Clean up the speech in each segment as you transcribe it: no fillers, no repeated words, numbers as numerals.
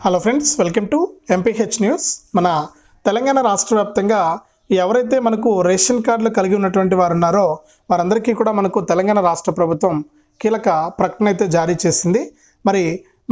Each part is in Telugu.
Hello friends, welcome to MPH news. మన తెలంగాణ రాష్ట్ర వ్యాప్తంగా ఎవరైతే మనకు రేషన్ కార్డులు కలిగి ఉన్నటువంటి వారు ఉన్నారో వారందరికీ కూడా మనకు తెలంగాణ రాష్ట్ర ప్రభుత్వం కీలక ప్రకటన అయితే జారీ చేసింది. మరి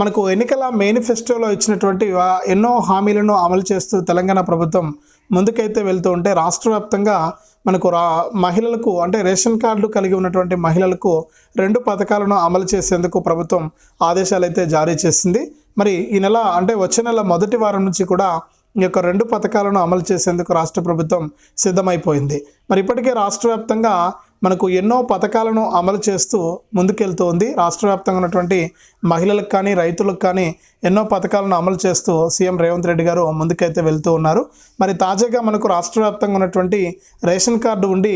మనకు ఎన్నికల మేనిఫెస్టోలో ఇచ్చినటువంటి ఎన్నో హామీలను అమలు చేస్తూ తెలంగాణ ప్రభుత్వం ముందుకైతే వెళ్తూ ఉంటే రాష్ట్ర వ్యాప్తంగా మనకు మహిళలకు అంటే రేషన్ కార్డులు కలిగి ఉన్నటువంటి మహిళలకు 2 పథకాలను అమలు చేసేందుకు ప్రభుత్వం ఆదేశాలు అయితే జారీ చేసింది. మరి ఈ నెల అంటే వచ్చే నెల మొదటి వారం నుంచి కూడా ఈ యొక్క 2 పథకాలను అమలు చేసేందుకు రాష్ట్ర ప్రభుత్వం సిద్ధమైపోయింది. మరి ఇప్పటికే రాష్ట్ర వ్యాప్తంగా మనకు ఎన్నో పథకాలను అమలు చేస్తూ ముందుకెళ్తూ ఉంది. రాష్ట్ర వ్యాప్తంగా ఉన్నటువంటి మహిళలకు కానీ రైతులకు కానీ ఎన్నో పథకాలను అమలు చేస్తూ సీఎం రేవంత్ రెడ్డి గారు ముందుకైతే వెళ్తూ ఉన్నారు. మరి తాజాగా మనకు రాష్ట్ర వ్యాప్తంగా ఉన్నటువంటి రేషన్ కార్డు ఉండి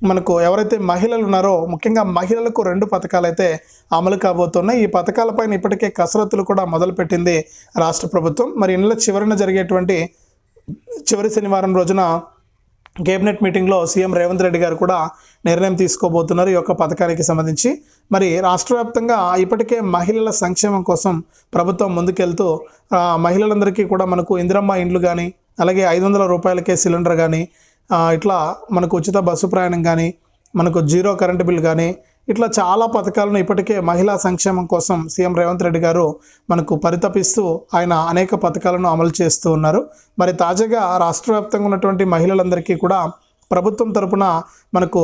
మనకు ఎవరైతే మహిళలు ఉన్నారో ముఖ్యంగా మహిళలకు 2 పథకాలు అయితే అమలు కాబోతున్నాయి. ఈ పథకాలపైన ఇప్పటికే కసరత్తులు కూడా మొదలుపెట్టింది రాష్ట్ర ప్రభుత్వం. మరి ఈ నెల చివరిన జరిగేటువంటి చివరి శనివారం రోజున కేబినెట్ మీటింగ్లో సీఎం రేవంత్ రెడ్డి గారు కూడా నిర్ణయం తీసుకోబోతున్నారు ఈ యొక్క పథకానికి సంబంధించి. మరి రాష్ట్ర వ్యాప్తంగా ఇప్పటికే మహిళల సంక్షేమం కోసం ప్రభుత్వం ముందుకెళ్తూ మహిళలందరికీ కూడా మనకు ఇందిరమ్మ ఇండ్లు కానీ అలాగే 500 రూపాయలకే సిలిండర్ కానీ ఇట్లా మనకు ఉచిత బస్సు ప్రయాణం కానీ మనకు 0 కరెంటు బిల్ కానీ ఇట్లా చాలా పథకాలను ఇప్పటికే మహిళా సంక్షేమం కోసం సీఎం రేవంత్ రెడ్డి గారు మనకు పరితపిస్తూ ఆయన అనేక పథకాలను అమలు చేస్తూ ఉన్నారు. మరి తాజాగా రాష్ట్ర వ్యాప్తంగా ఉన్నటువంటి మహిళలందరికీ కూడా ప్రభుత్వం తరపున మనకు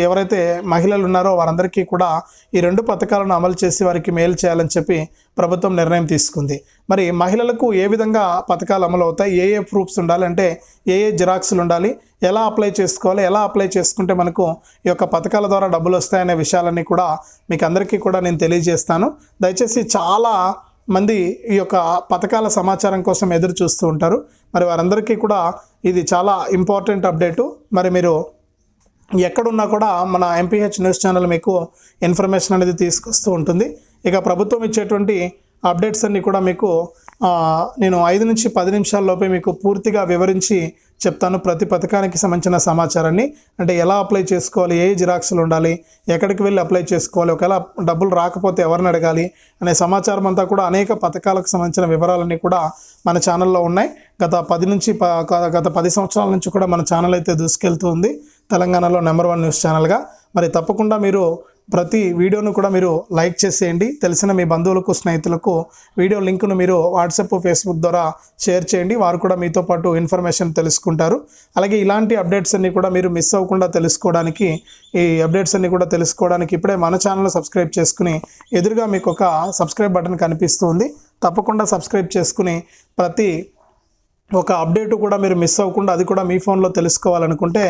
ఎవరైతే మహిళలు ఉన్నారో వారందరికీ కూడా ఈ 2 పథకాలను అమలు చేసి వారికి మేలు చేయాలని చెప్పి ప్రభుత్వం నిర్ణయం తీసుకుంది. మరి మహిళలకు ఏ విధంగా పథకాలు అమలు అవుతాయి, ఏ ప్రూఫ్స్ ఉండాలి, అంటే ఏ జిరాక్స్లు ఉండాలి, ఎలా అప్లై చేసుకోవాలి, ఎలా అప్లై చేసుకుంటే మనకు ఈ యొక్క పథకాల ద్వారా డబ్బులు వస్తాయనే విషయాలన్నీ కూడా మీకు అందరికీ కూడా నేను తెలియజేస్తాను. దయచేసి చాలా మంది ఈ యొక్క పథకాల సమాచారం కోసం ఎదురు చూస్తూ ఉంటారు. మరి వారందరికీ కూడా ఇది చాలా ఇంపార్టెంట్ అప్డేటు. మరి మీరు ఎక్కడున్నా కూడా మన ఎంపీహెచ్ న్యూస్ ఛానల్ మీకు ఇన్ఫర్మేషన్ అనేది తీసుకొస్తూ ఉంటుంది. ఇక ప్రభుత్వం ఇచ్చేటువంటి అప్డేట్స్ అన్నీ కూడా మీకు నేను 5 నుంచి 10 నిమిషాల్లోపే మీకు పూర్తిగా వివరించి చెప్తాను. ప్రతి పథకానికి సంబంధించిన సమాచారాన్ని, అంటే ఎలా అప్లై చేసుకోవాలి, ఏ జిరాక్స్లు ఉండాలి, ఎక్కడికి వెళ్ళి అప్లై చేసుకోవాలి, ఒకవేళ డబ్బులు రాకపోతే ఎవరిని అడగాలి అనే సమాచారం అంతా కూడా అనేక పథకాలకు సంబంధించిన వివరాలన్నీ కూడా మన ఛానల్లో ఉన్నాయి. గత 10 సంవత్సరాల నుంచి కూడా మన ఛానల్ అయితే దూసుకెళ్తూ ఉంది, తెలంగాణలో నెంబర్ 1 న్యూస్ ఛానల్గా. మరి తప్పకుండా మీరు ప్రతి వీడియోను కూడా మీరు లైక్ చేసేయండి. తెలిసిన మీ బంధువులకు స్నేహితులకు వీడియో లింకును మీరు వాట్సాప్ ఫేస్బుక్ ద్వారా షేర్ చేయండి. వారు కూడా మీతో పాటు ఇన్ఫర్మేషన్ తెలుసుకుంటారు. అలాగే ఇలాంటి అప్డేట్స్ అన్నీ కూడా మీరు మిస్ అవ్వకుండా తెలుసుకోవడానికి ఇప్పుడే మన ఛానల్ సబ్స్క్రైబ్ చేసుకుని ఎదురుగా మీకు ఒక సబ్స్క్రైబ్ బటన్ కనిపిస్తుంది. తప్పకుండా సబ్స్క్రైబ్ చేసుకుని ప్రతి ఒక అప్డేటు కూడా మీరు మిస్ అవ్వకుండా అది కూడా మీ ఫోన్లో తెలుసుకోవాలనుకుంటే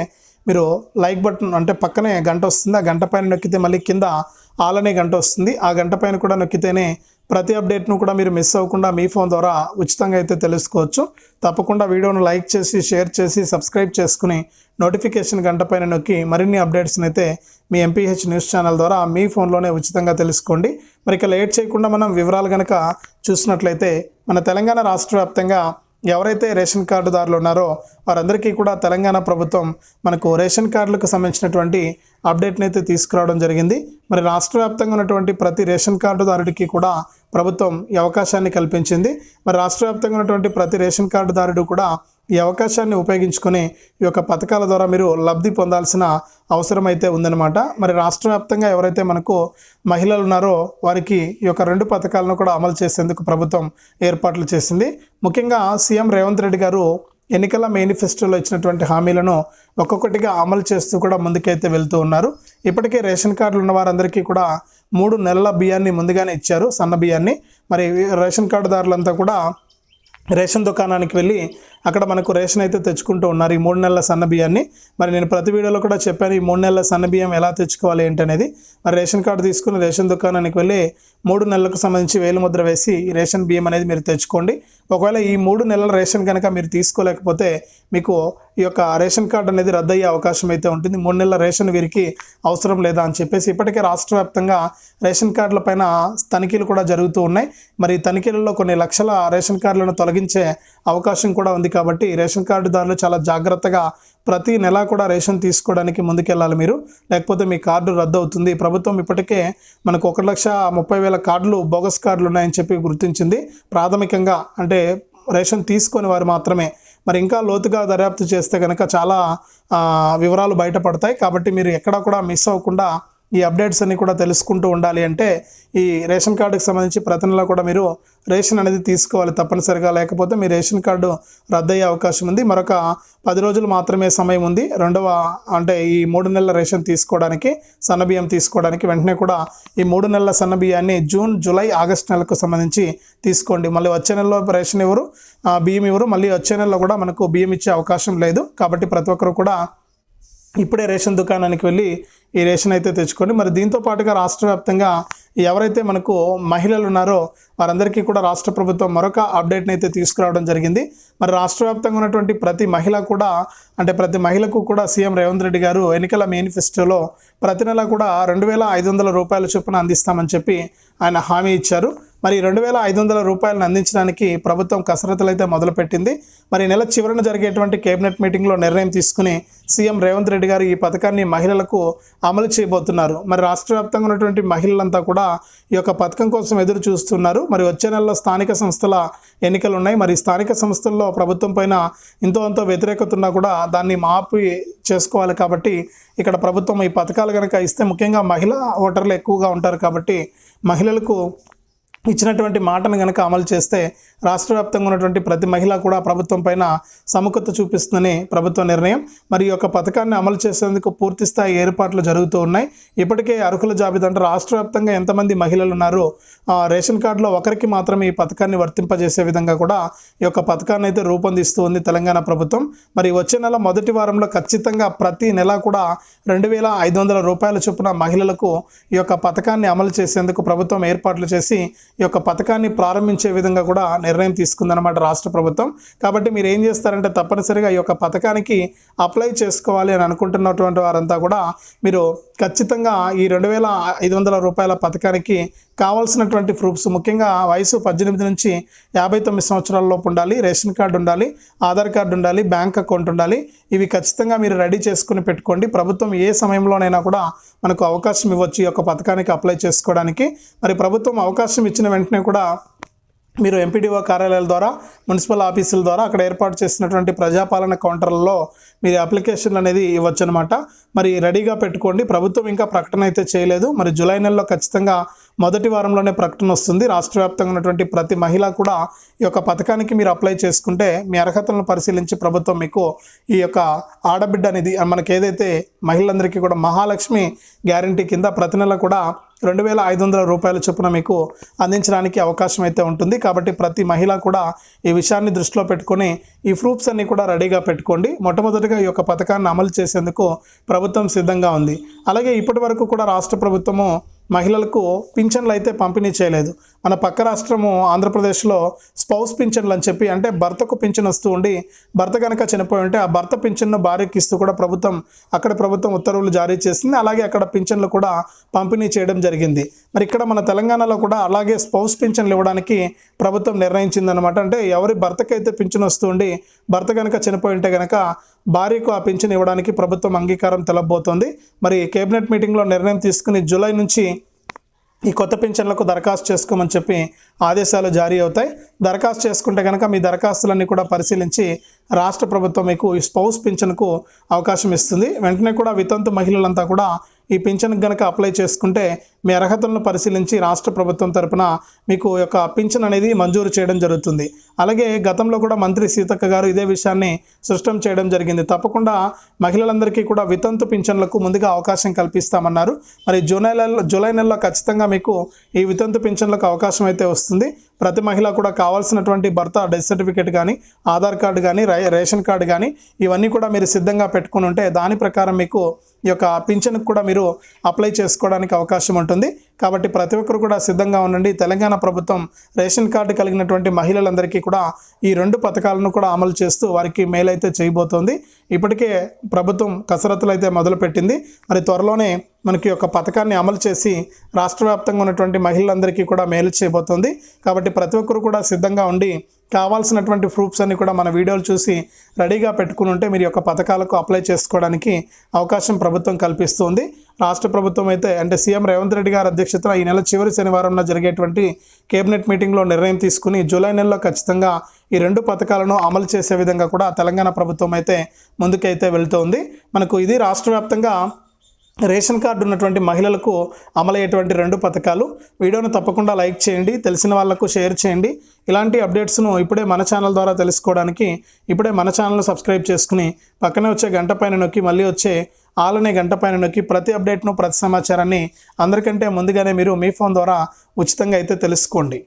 మీరు లైక్ బటన్, అంటే పక్కనే గంట వస్తుంది, ఆ గంట పైన నొక్కితే మళ్ళీ కింద ఆల్ అనే గంట వస్తుంది, ఆ గంట పైన కూడా నొక్కితేనే ప్రతి అప్డేట్ను కూడా మీరు మిస్ అవ్వకుండా మీ ఫోన్ ద్వారా ఉచితంగా అయితే తెలుసుకోవచ్చు. తప్పకుండా వీడియోను లైక్ చేసి షేర్ చేసి సబ్స్క్రైబ్ చేసుకుని నోటిఫికేషన్ గంట పైన నొక్కి మరిన్ని అప్డేట్స్ని అయితే మీ ఎంపీహెచ్ న్యూస్ ఛానల్ ద్వారా మీ ఫోన్లోనే ఉచితంగా తెలుసుకోండి. మరి ఇక లేట్ చేయకుండా మనం వివరాలు కనుక చూసినట్లయితే మన తెలంగాణ రాష్ట్ర వ్యాప్తంగా ఎవరైతే రేషన్ కార్డుదారులు ఉన్నారో వారందరికీ కూడా తెలంగాణ ప్రభుత్వం మనకు రేషన్ కార్డులకు సంబంధించినటువంటి అప్డేట్ని అయితే తీసుకురావడం జరిగింది. మరి రాష్ట్ర వ్యాప్తంగా ఉన్నటువంటి ప్రతి రేషన్ కార్డుదారుడికి కూడా ప్రభుత్వం ఈ అవకాశాన్ని కల్పించింది. మరి రాష్ట్ర వ్యాప్తంగా ఉన్నటువంటి ప్రతి రేషన్ కార్డుదారుడు కూడా ఈ అవకాశాన్ని ఉపయోగించుకొని ఈ యొక్క పథకాల ద్వారా మీరు లబ్ధి పొందాల్సిన అవసరం అయితే ఉందన్నమాట. మరి రాష్ట్ర వ్యాప్తంగా ఎవరైతే మనకు మహిళలు ఉన్నారో వారికి ఈ యొక్క 2 పథకాలను కూడా అమలు చేసేందుకు ప్రభుత్వం ఏర్పాట్లు చేసింది. ముఖ్యంగా సీఎం రేవంత్ రెడ్డి గారు ఎన్నికల మేనిఫెస్టోలో ఇచ్చినటువంటి హామీలను ఒక్కొక్కటిగా అమలు చేస్తూ కూడా ముందుకైతే వెళ్తూ ఉన్నారు. ఇప్పటికే రేషన్ కార్డులు ఉన్న వారందరికీ కూడా 3 నెలల బియ్యాన్ని ముందుగానే ఇచ్చారు, సన్న బియ్యాన్ని. మరి రేషన్ కార్డుదారులంతా కూడా రేషన్ దుకాణానికి వెళ్ళి అక్కడ మనకు రేషన్ అయితే తెచ్చుకుంటూ ఉన్నారు, ఈ 3 నెలల సన్న బియ్యాన్ని. మరి నేను ప్రతి వీడియోలో కూడా చెప్పాను ఈ 3 నెలల సన్న బియ్యం ఎలా తెచ్చుకోవాలి ఏంటనేది. మరి రేషన్ కార్డు తీసుకుని రేషన్ దుకాణానికి వెళ్ళి 3 నెలలకు సంబంధించి వేలుముద్ర వేసి ఈ రేషన్ బియ్యం అనేది మీరు తెచ్చుకోండి. ఒకవేళ ఈ 3 నెలల రేషన్ కనుక మీరు తీసుకోలేకపోతే మీకు ఈ యొక్క రేషన్ కార్డు అనేది రద్దయ్యే అవకాశం అయితే ఉంటుంది. 3 నెలల రేషన్ వీరికి అవసరం లేదా అని చెప్పేసి ఇప్పటికే రాష్ట్ర వ్యాప్తంగా రేషన్ కార్డుల పైన తనిఖీలు కూడా జరుగుతూ ఉన్నాయి. మరి తనిఖీలలో కొన్ని లక్షల రేషన్ కార్డులను తొలగించే అవకాశం కూడా ఉంది. కాబట్టి రేషన్ కార్డుదారులు చాలా జాగ్రత్తగా ప్రతి నెల కూడా రేషన్ తీసుకోవడానికి ముందుకెళ్ళాలి మీరు, లేకపోతే మీ కార్డు రద్దు అవుతుంది. ప్రభుత్వం ఇప్పటికే మనకు 1,30,000 కార్డులు బోగస్ కార్డులు ఉన్నాయని చెప్పి గుర్తించింది. ప్రాథమికంగా అంటే రేషన్ తీసుకొని వారు మాత్రమే. మరి ఇంకా లోతుగా దర్యాప్తు చేస్తే కనుక చాలా వివరాలు బయటపడతాయి. కాబట్టి మీరు ఎక్కడా కూడా మిస్ అవ్వకుండా ఈ అప్డేట్స్ అన్ని కూడా తెలుసుకుంటూ ఉండాలి అంటే ఈ రేషన్ కార్డుకి సంబంధించి ప్రతి నెల కూడా మీరు రేషన్ అనేది తీసుకోవాలి తప్పనిసరిగా, లేకపోతే మీ రేషన్ కార్డు రద్దయ్యే అవకాశం ఉంది. మరొక 10 రోజులు మాత్రమే సమయం ఉంది అంటే ఈ 3 నెలల రేషన్ తీసుకోవడానికి, సన్నబియ్యం తీసుకోవడానికి. వెంటనే కూడా ఈ 3 నెలల సన్నబియ్యాన్ని జూన్, జూలై, ఆగస్టు నెలకు సంబంధించి తీసుకోండి. మళ్ళీ వచ్చే నెలలో రేషన్ ఎవరు బియ్యం ఎవరు, మళ్ళీ వచ్చే నెలలో కూడా మనకు బియ్యం ఇచ్చే అవకాశం లేదు. కాబట్టి ప్రతి ఒక్కరు కూడా ఇప్పుడే రేషన్ దుకాణానికి వెళ్ళి ఈ రేషన్ అయితే తెచ్చుకోండి. మరి దీంతో పాటుగా రాష్ట్ర వ్యాప్తంగా ఎవరైతే మనకు మహిళలు ఉన్నారో వారందరికీ కూడా రాష్ట్ర ప్రభుత్వం మరొక అప్డేట్ని అయితే తీసుకురావడం జరిగింది. మరి రాష్ట్ర వ్యాప్తంగా ఉన్నటువంటి ప్రతి మహిళకు కూడా సీఎం రేవంత్ రెడ్డి గారు ఎన్నికల మేనిఫెస్టోలో ప్రతి నెల కూడా 2,500 రూపాయల చొప్పున అందిస్తామని చెప్పి ఆయన హామీ ఇచ్చారు. మరి 2,500 రూపాయలను అందించడానికి ప్రభుత్వం కసరత్తులు అయితే మొదలుపెట్టింది. మరి నెల చివరన జరిగేటువంటి కేబినెట్ మీటింగ్లో నిర్ణయం తీసుకుని సీఎం రేవంత్ రెడ్డి గారు ఈ పథకాన్ని మహిళలకు అమలు చేయబోతున్నారు. మరి రాష్ట్ర వ్యాప్తంగా ఉన్నటువంటి మహిళలంతా కూడా ఈ యొక్క పథకం కోసం ఎదురు చూస్తున్నారు. మరి వచ్చే నెలలో స్థానిక సంస్థల ఎన్నికలు ఉన్నాయి. మరి స్థానిక సంస్థల్లో ప్రభుత్వం పైన ఎంతో వ్యతిరేకత ఉన్నా కూడా దాన్ని మాపి చేసుకోవాలి. కాబట్టి ఇక్కడ ప్రభుత్వం ఈ పథకాలు కనుక ఇస్తే, ముఖ్యంగా మహిళా ఓటర్లు ఎక్కువగా ఉంటారు కాబట్టి మహిళలకు ఇచ్చినటువంటి మాటను కనుక అమలు చేస్తే రాష్ట్ర వ్యాప్తంగా ఉన్నటువంటి ప్రతి మహిళ కూడా ప్రభుత్వం పైన సముఖత చూపిస్తుందని ప్రభుత్వ నిర్ణయం. మరి ఈ యొక్క పథకాన్ని అమలు చేసేందుకు పూర్తి స్థాయి ఏర్పాట్లు జరుగుతూ ఉన్నాయి. ఇప్పటికే అర్హుల జాబితా అంటే రాష్ట్ర వ్యాప్తంగా ఎంతమంది మహిళలు ఉన్నారో రేషన్ కార్డులో ఒకరికి మాత్రమే ఈ పథకాన్ని వర్తింపజేసే విధంగా కూడా ఈ యొక్క పథకాన్ని అయితే రూపొందిస్తూ ఉంది తెలంగాణ ప్రభుత్వం. మరి వచ్చే నెల మొదటి వారంలో ఖచ్చితంగా ప్రతి నెల కూడా 2,500 రూపాయల చొప్పున మహిళలకు ఈ యొక్క పథకాన్ని అమలు చేసేందుకు ప్రభుత్వం ఏర్పాట్లు చేసి ఈ యొక్క పథకాన్ని ప్రారంభించే విధంగా కూడా నిర్ణయం తీసుకుందన్నమాట రాష్ట్ర ప్రభుత్వం. కాబట్టి మీరు ఏం చేస్తారంటే తప్పనిసరిగా ఈ యొక్క పథకానికి అప్లై చేసుకోవాలి అని అనుకుంటున్నటువంటి వారంతా కూడా మీరు ఖచ్చితంగా ఈ 2,500 రూపాయల పథకానికి కావాల్సినటువంటి ప్రూఫ్స్, ముఖ్యంగా వయసు 18 నుంచి 59 సంవత్సరాల లోపు ఉండాలి, రేషన్ కార్డు ఉండాలి, ఆధార్ కార్డు ఉండాలి, బ్యాంక్ అకౌంట్ ఉండాలి. ఇవి ఖచ్చితంగా మీరు రెడీ చేసుకుని పెట్టుకోండి. ప్రభుత్వం ఏ సమయంలోనైనా కూడా మనకు అవకాశం ఇవ్వచ్చు ఈ యొక్క పథకానికి అప్లై చేసుకోవడానికి. మరి ప్రభుత్వం అవకాశం ఇచ్చిన వెంటనే కూడా మీరు ఎంపీడీఓ కార్యాలయాల ద్వారా, మున్సిపల్ ఆఫీసుల ద్వారా అక్కడ ఏర్పాటు చేసినటువంటి ప్రజాపాలన కౌంటర్లలో మీరు అప్లికేషన్లు అనేది ఇవ్వచ్చు అనమాట. మరి రెడీగా పెట్టుకోండి. ప్రభుత్వం ఇంకా ప్రకటన అయితే చేయలేదు. మరి జూలై నెలలో ఖచ్చితంగా మొదటి వారంలోనే ప్రకటన వస్తుంది. రాష్ట్ర వ్యాప్తంగా ఉన్నటువంటి ప్రతి మహిళ కూడా ఈ యొక్క పథకానికి మీరు అప్లై చేసుకుంటే మీ అర్హతలను పరిశీలించి ప్రభుత్వం మీకు ఈ యొక్క ఆడబిడ్డ అనేది మనకి ఏదైతే మహిళలందరికీ కూడా మహాలక్ష్మి గ్యారంటీ కింద ప్రతి నెల కూడా 2,500 రూపాయల చొప్పున మీకు అందించడానికి అవకాశం అయితే ఉంటుంది. కాబట్టి ప్రతి మహిళ కూడా ఈ విషయాన్ని దృష్టిలో పెట్టుకొని ఈ ప్రూఫ్స్ అన్ని కూడా రెడీగా పెట్టుకోండి. మొట్టమొదటిగా ఈ యొక్క పథకాన్ని అమలు చేసేందుకు ప్రభుత్వం సిద్ధంగా ఉంది. అలాగే ఇప్పటి వరకు కూడా రాష్ట్ర ప్రభుత్వము మహిళలకు పింఛన్లు అయితే పంపిణీ చేయలేదు. మన పక్క రాష్ట్రము ఆంధ్రప్రదేశ్లో స్పౌస్ పింఛన్లు అని చెప్పి, అంటే భర్తకు పింఛన్ వస్తూ ఉండి భర్త కనుక చనిపోయి ఉంటే ఆ భర్త పింఛన్ను భార్యకి ఇస్తూ కూడా ప్రభుత్వం ఉత్తర్వులు జారీ చేసింది. అలాగే అక్కడ పింఛన్లు కూడా పంపిణీ చేయడం జరిగింది. మరి ఇక్కడ మన తెలంగాణలో కూడా అలాగే స్పౌస్ పింఛన్లు ఇవ్వడానికి ప్రభుత్వం నిర్ణయించిందనమాట. అంటే ఎవరి భర్తకైతే పింఛన్ వస్తూ ఉండి భర్త కనుక చనిపోయి ఉంటే కనుక భార్యకు ఆ పింఛన్ ఇవ్వడానికి ప్రభుత్వం అంగీకారం తెలపబోతోంది. మరి కేబినెట్ మీటింగ్లో నిర్ణయం తీసుకుని జూలై నుంచి ఈ కొత్త పింఛన్లకు దరఖాస్తు చేసుకోమని చెప్పి ఆదేశాలు జారీ అవుతాయి. దరఖాస్తు చేసుకుంటే కనుక మీ దరఖాస్తులన్నీ కూడా పరిశీలించి రాష్ట్ర ప్రభుత్వం మీకు ఈ స్పౌస్ పింఛన్కు అవకాశం ఇస్తుంది. వెంటనే కూడా వితంతు మహిళలంతా కూడా ఈ పింఛన్కి కనుక అప్లై చేసుకుంటే మీ అర్హతలను పరిశీలించి రాష్ట్ర ప్రభుత్వం తరపున మీకు యొక్క పింఛన్ అనేది మంజూరు చేయడం జరుగుతుంది. అలాగే గతంలో కూడా మంత్రి సీతక్క గారు ఇదే విషయాన్ని స్పష్టం చేయడం జరిగింది. తప్పకుండా మహిళలందరికీ కూడా వితంతు పింఛన్లకు ముందుగా అవకాశం కల్పిస్తామన్నారు. మరి జూలై నెలలో ఖచ్చితంగా మీకు ఈ వితంతు పింఛన్లకు అవకాశం అయితే వస్తుంది. ప్రతి మహిళ కూడా కావాల్సినటువంటి భర్త డెత్ సర్టిఫికేట్ కానీ, ఆధార్ కార్డు కానీ, రేషన్ కార్డు కానీ ఇవన్నీ కూడా మీరు సిద్ధంగా పెట్టుకుని ఉంటే దాని ప్రకారం మీకు ఈ యొక్క పింఛన్కి కూడా మీరు అప్లై చేసుకోవడానికి అవకాశం ఉంటుంది. కాబట్టి ప్రతి ఒక్కరు కూడా సిద్ధంగా ఉండండి. తెలంగాణ ప్రభుత్వం రేషన్ కార్డు కలిగినటువంటి మహిళలందరికీ కూడా ఈ 2 పథకాలను కూడా అమలు చేస్తూ వారికి మేలైతే చేయబోతోంది. ఇప్పటికే ప్రభుత్వం కసరత్తులు అయితే మొదలుపెట్టింది. మరి త్వరలోనే మనకి ఒక పథకాన్ని అమలు చేసి రాష్ట్ర వ్యాప్తంగా ఉన్నటువంటి మహిళలందరికీ కూడా మేలు చేయబోతోంది. కాబట్టి ప్రతి ఒక్కరు కూడా సిద్ధంగా ఉండి కావాల్సినటువంటి ప్రూఫ్స్ అన్ని కూడా మన వీడియోలు చూసి రెడీగా పెట్టుకుని ఉంటే మీరు యొక్క పథకాలకు అప్లై చేసుకోవడానికి అవకాశం ప్రభుత్వం కల్పిస్తుంది. రాష్ట్ర ప్రభుత్వం అయితే అంటే సీఎం రేవంత్ రెడ్డి గారి అధ్యక్షతన ఈ నెల చివరి శనివారంలో జరిగేటువంటి కేబినెట్ మీటింగ్లో నిర్ణయం తీసుకుని జూలై నెలలో ఖచ్చితంగా ఈ 2 పథకాలను అమలు చేసే విధంగా కూడా తెలంగాణ ప్రభుత్వం అయితే ముందుకైతే వెళ్తోంది. మనకు ఇది రాష్ట్ర వ్యాప్తంగా రేషన్ కార్డు ఉన్నటువంటి మహిళలకు అమలయ్యేటువంటి 2 పథకాలు. వీడియోను తప్పకుండా లైక్ చేయండి, తెలిసిన వాళ్ళకు షేర్ చేయండి. ఇలాంటి అప్డేట్స్ను ఇప్పుడే మన ఛానల్ ద్వారా తెలుసుకోవడానికి ఇప్పుడే మన ఛానల్ను సబ్స్క్రైబ్ చేసుకుని పక్కనే వచ్చే గంట పైన నొక్కి మళ్ళీ వచ్చే ఆల్ అనే గంట పైన నొక్కి ప్రతి అప్డేట్ను, ప్రతి సమాచారాన్ని అందరికంటే ముందుగానే మీరు మీ ఫోన్ ద్వారా ఉచితంగా అయితే తెలుసుకోండి.